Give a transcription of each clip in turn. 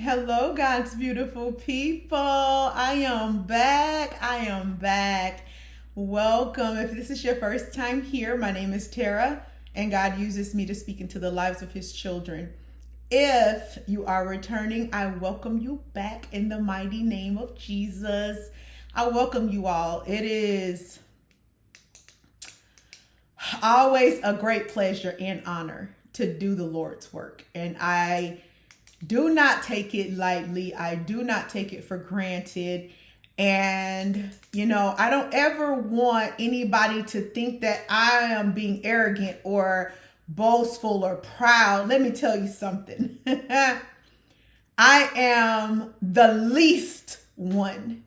Hello, God's beautiful people. I am back. I am back. Welcome. If this is your first time here, my name is Tara, and God uses me to speak into the lives of his children. If you are returning, I welcome you back in the mighty name of Jesus. I welcome you all. It is always a great pleasure and honor to do the Lord's work, and I do not take it lightly. I do not take it for granted. And, I don't ever want anybody to think that I am being arrogant or boastful or proud. Let me tell you something. I am the least one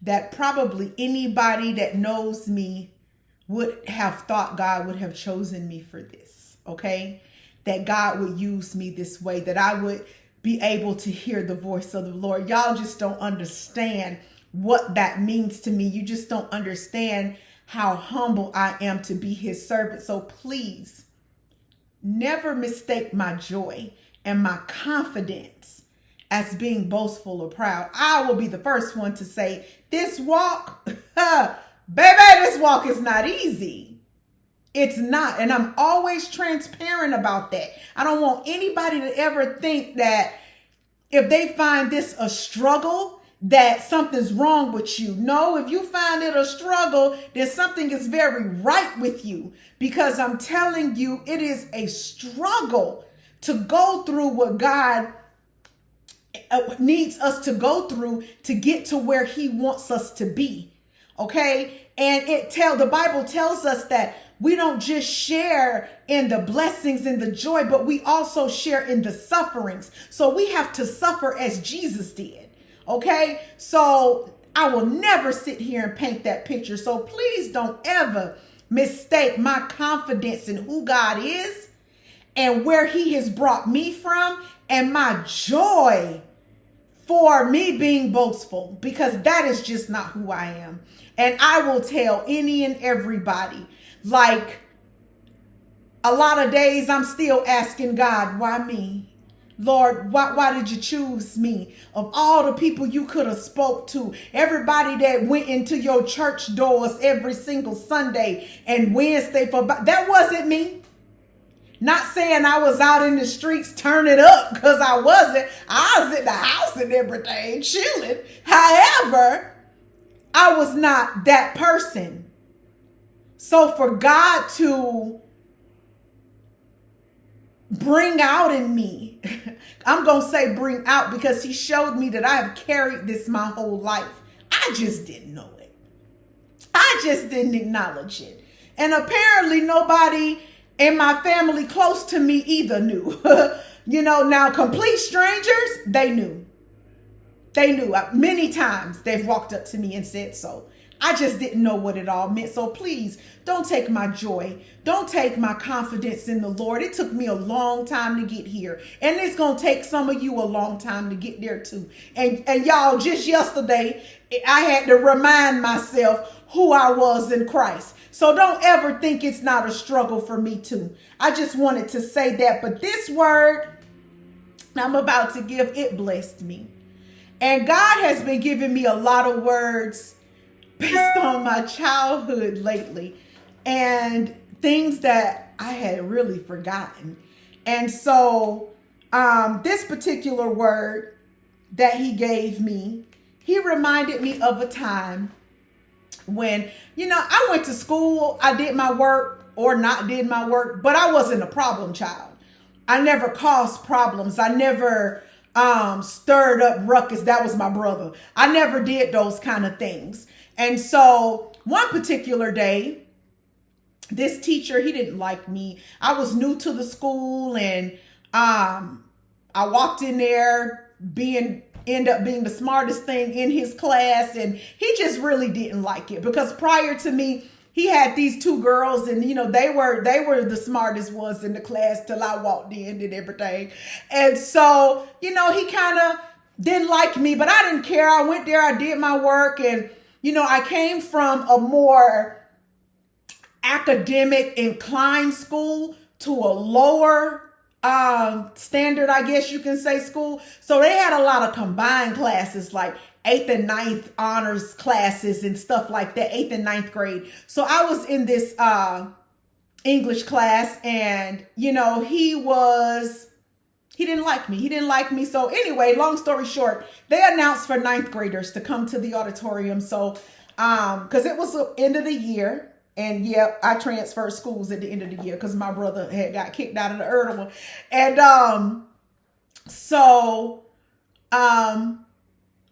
that probably anybody that knows me would have thought God would have chosen me for this. Okay? That God would use me this way, that I would be able to hear the voice of the Lord. Y'all just don't understand what that means to me. You just don't understand how humble I am to be his servant. So please, never mistake my joy and my confidence as being boastful or proud. I will be the first one to say, this walk, baby, this walk is not easy. It's not. And I'm always transparent about that. I don't want anybody to ever think that if they find this a struggle, that something's wrong with you. No, if you find it a struggle, then something is very right with you. Because I'm telling you, it is a struggle to go through what God needs us to go through to get to where he wants us to be. Okay? And the Bible tells us that we don't just share in the blessings and the joy, but we also share in the sufferings. So we have to suffer as Jesus did. Okay? So I will never sit here and paint that picture. So please don't ever mistake my confidence in who God is and where he has brought me from and my joy for me being boastful, because that is just not who I am. And I will tell any and everybody, like, a lot of days I'm still asking God, why me? Lord, why did you choose me? Of all the people you could have spoke to, everybody that went into your church doors every single Sunday and Wednesday, that wasn't me. Not saying I was out in the streets turning up, because I wasn't. I was in the house and everything, chilling. However, I was not that person. So for God to bring out in me, I'm going to say bring out, because he showed me that I have carried this my whole life. I just didn't know it. I just didn't acknowledge it. And apparently nobody in my family close to me either knew. Now complete strangers, they knew. They knew. Many times they've walked up to me and said so. I just didn't know what it all meant. So please don't take my joy. Don't take my confidence in the Lord. It took me a long time to get here. And it's going to take some of you a long time to get there too. And y'all, just yesterday, I had to remind myself who I was in Christ. So don't ever think it's not a struggle for me too. I just wanted to say that. But this word I'm about to give, it blessed me. And God has been giving me a lot of words based on my childhood lately and things that I had really forgotten. And so this particular word that he gave me, he reminded me of a time when, I went to school, I did my work or not did my work, but I wasn't a problem child. I never caused problems. I never stirred up ruckus. That was my brother. I never did those kind of things. And so one particular day, this teacher, he didn't like me. I was new to the school, and I walked in there end up being the smartest thing in his class, and he just really didn't like it, because prior to me, he had these two girls, and they were the smartest ones in the class till I walked in and everything. And so he kind of didn't like me, but I didn't care. I went there, I did my work, and I came from a more academic inclined school to a lower standard, I guess you can say, school. So they had a lot of combined classes, like 8th and 9th honors classes and stuff like that, 8th and 9th grade. So I was in this English class, and he didn't like me. He didn't like me. So anyway, long story short, they announced for 9th graders to come to the auditorium. So because it was the end of the year. And yeah, I transferred schools at the end of the year because my brother had got kicked out of the early one. And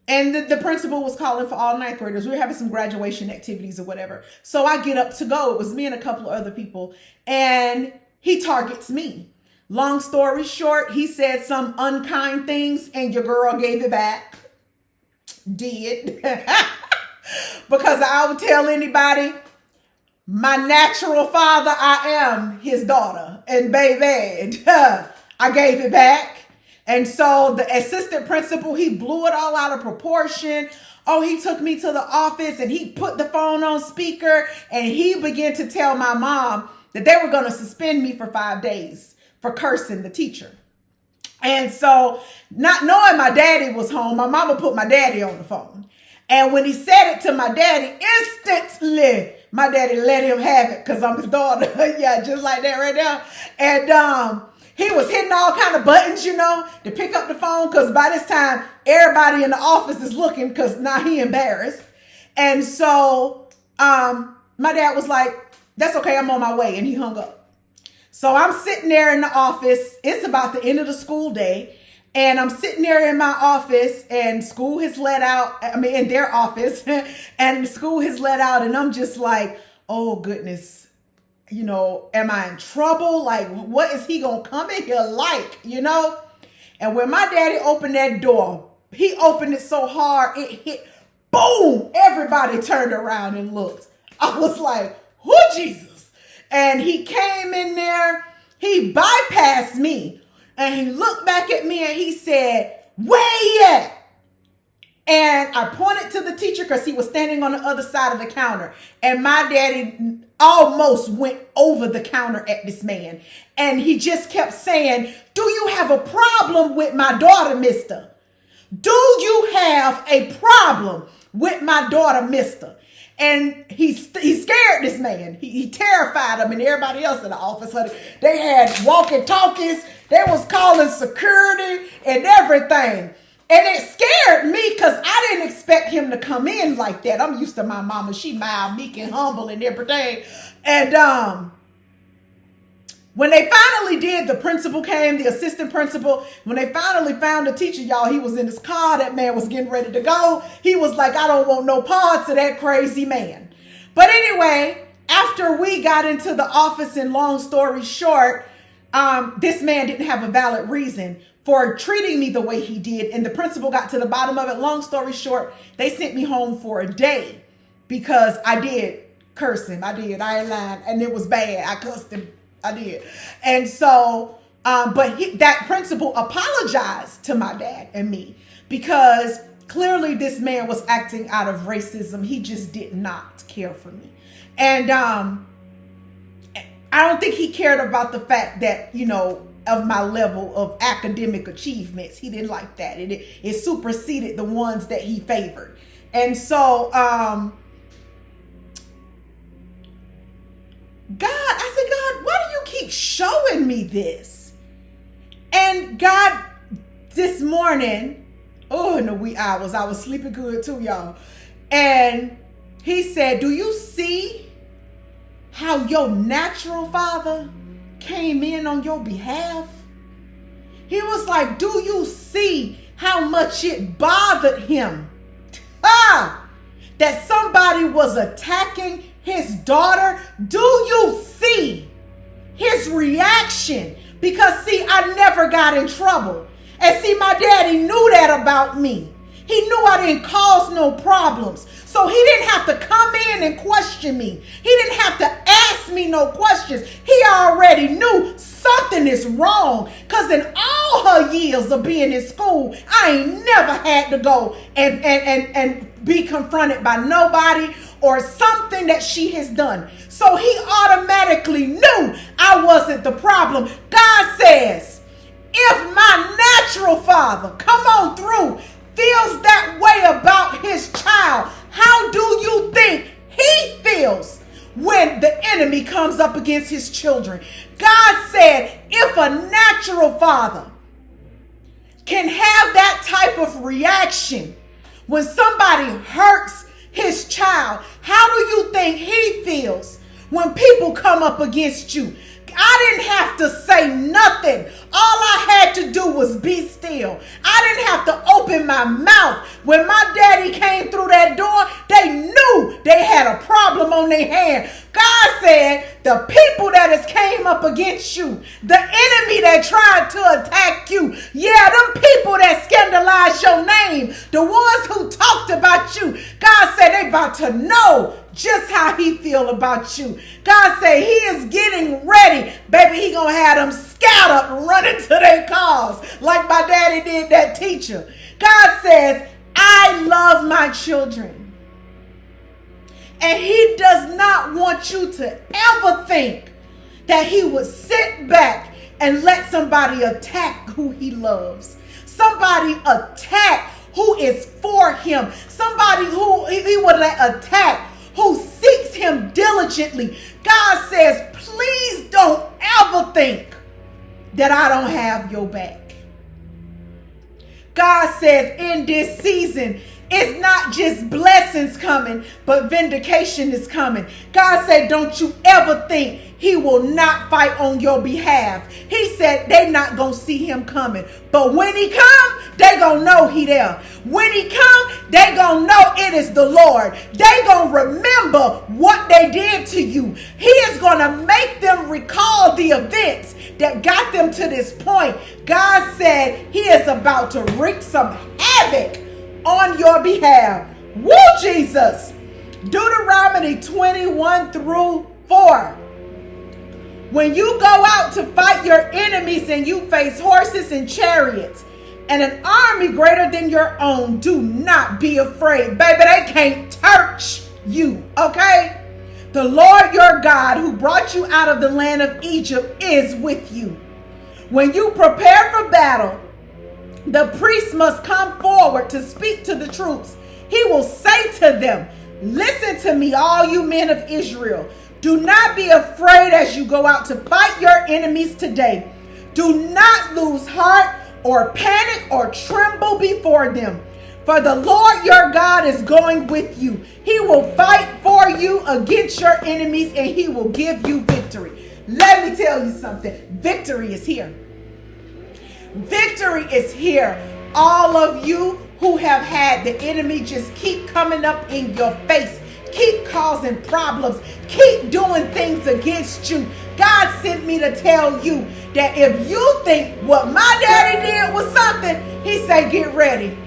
and the principal was calling for all 9th graders. We were having some graduation activities or whatever. So I get up to go. It was me and a couple of other people. And he targets me. Long story short, he said some unkind things and your girl gave it back. Did. Because I would tell anybody, my natural father, I am his daughter. And baby, I gave it back. And so the assistant principal, he blew it all out of proportion. Oh, he took me to the office and he put the phone on speaker and he began to tell my mom that they were going to suspend me for 5 days for cursing the teacher. And so not knowing my daddy was home, my mama put my daddy on the phone. And when he said it to my daddy, instantly, my daddy let him have it because I'm his daughter. Yeah, just like that right now. And he was hitting all kind of buttons, to pick up the phone because by this time, everybody in the office is looking because now he embarrassed. And so my dad was like, that's okay, I'm on my way. And he hung up. So I'm sitting there in the office. It's about the end of the school day. And I'm sitting there in my office and school has let out, in their office, and school has let out. And I'm just like, oh goodness, am I in trouble? Like, what is he going to come in here like, And when my daddy opened that door, he opened it so hard, it hit, boom, everybody turned around and looked. I was like, who Jesus? And he came in there, he bypassed me. And he looked back at me and he said, where he at? And I pointed to the teacher because he was standing on the other side of the counter. And my daddy almost went over the counter at this man. And he just kept saying, do you have a problem with my daughter, mister? Do you have a problem with my daughter, mister? And he scared this man. He terrified him and everybody else in the office. They had walkie-talkies. They was calling security and everything. And it scared me because I didn't expect him to come in like that. I'm used to my mama. She mild, meek, and humble and everything. And when they finally did, the principal came, the assistant principal. When they finally found the teacher, y'all, he was in his car. That man was getting ready to go. He was like, I don't want no parts of that crazy man. But anyway, after we got into the office, and long story short, this man didn't have a valid reason for treating me the way he did. And the principal got to the bottom of it. Long story short, they sent me home for a day because I did curse him. I did. I ain't lying. And it was bad. I cussed him. I did. And so, but that principal apologized to my dad and me because clearly this man was acting out of racism. He just did not care for me. And I don't think he cared about the fact that, of my level of academic achievements. He didn't like that. It superseded the ones that he favored. And so, I said, God, why do you keep showing me this? And God, this morning, in the wee hours, I was sleeping good too, y'all. And he said, do you see how your natural father came in on your behalf? He was like, do you see how much it bothered him? That somebody was attacking his daughter? Do you see his reaction? Because see, I never got in trouble. And see, my daddy knew that about me. He knew I didn't cause no problems. So he didn't have to come in and question me. He didn't have to ask me no questions. He already knew something is wrong. Because in all her years of being in school, I ain't never had to go and be confronted by nobody or something that she has done. So he automatically knew I wasn't the problem. God says, If my natural father, come on through, feels that way about his child, how do you think he feels when the enemy comes up against his children? God said, if a natural father can have that type of reaction when somebody hurts his child, how do you think he feels when people come up against you? I didn't have to say nothing. All I had to do was be still. I didn't have to open my mouth. When my daddy came through that door, they knew they had a problem on their hand. God said, the people that has came up against you, the enemy that tried to attack you, yeah, them people that scandalized your name, the ones who talked about you, God said they about to know just how he feel about you. God said he is getting ready. Baby, he gonna have them scattered running to their cars like my daddy did that teacher. God says, I love my children. And he does not want you to ever think that he would sit back and let somebody attack who he loves. Somebody attack who is for him. Somebody who he would let attack who seeks him diligently. God says, please don't ever think that I don't have your back. God says in this season, it's not just blessings coming, but vindication is coming. God said, don't you ever think he will not fight on your behalf. He said they not going to see him coming. But when he come, they going to know he there. When he come, they going to know it is the Lord. They going to remember what they did to you. He is going to make them recall the events that got them to this point. God said he is about to wreak some havoc on your behalf. Woo, Jesus. Deuteronomy 21-4. When you go out to fight your enemies and you face horses and chariots and an army greater than your own, do not be afraid. Baby, they can't touch you, okay? The Lord your God who brought you out of the land of Egypt is with you. When you prepare for battle, the priest must come forward to speak to the troops. He will say to them, listen to me, all you men of Israel. Do not be afraid as you go out to fight your enemies today. Do not lose heart or panic or tremble before them. For the Lord your God is going with you. He will fight for you against your enemies and he will give you victory. Let me tell you something. Victory is here. Victory is here. All of you who have had the enemy just keep coming up in your face, keep causing problems, keep doing things against you. God sent me to tell you that if you think what my daddy did was something, he said, get ready.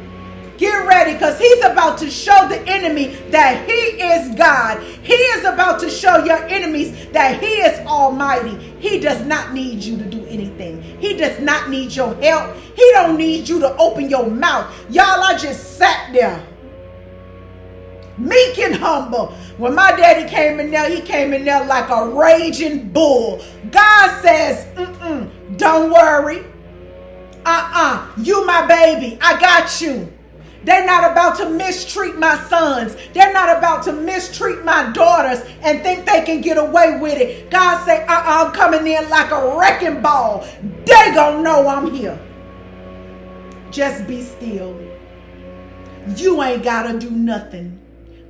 Get ready, because he's about to show the enemy that he is God. He is about to show your enemies that he is almighty. He does not need you to do anything. He does not need your help. He don't need you to open your mouth. Y'all, I just sat there meek and humble. When my daddy came in there, he came in there like a raging bull. God says, don't worry. You my baby. I got you. They're not about to mistreat my sons. They're not about to mistreat my daughters and think they can get away with it. God say, I'm coming in like a wrecking ball. They gonna know I'm here. Just be still. You ain't gotta do nothing.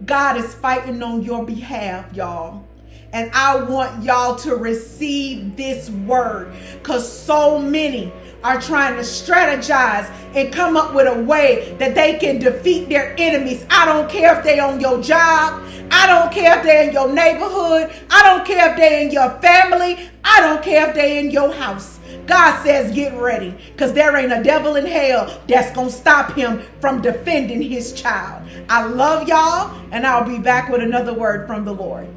God is fighting on your behalf, y'all. And I want y'all to receive this word, because so many are trying to strategize and come up with a way that they can defeat their enemies. I don't care if they're on your job. I don't care if they're in your neighborhood. I don't care if they're in your family. I don't care if they're in your house. God says get ready, because there ain't a devil in hell that's going to stop him from defending his child. I love y'all, and I'll be back with another word from the Lord.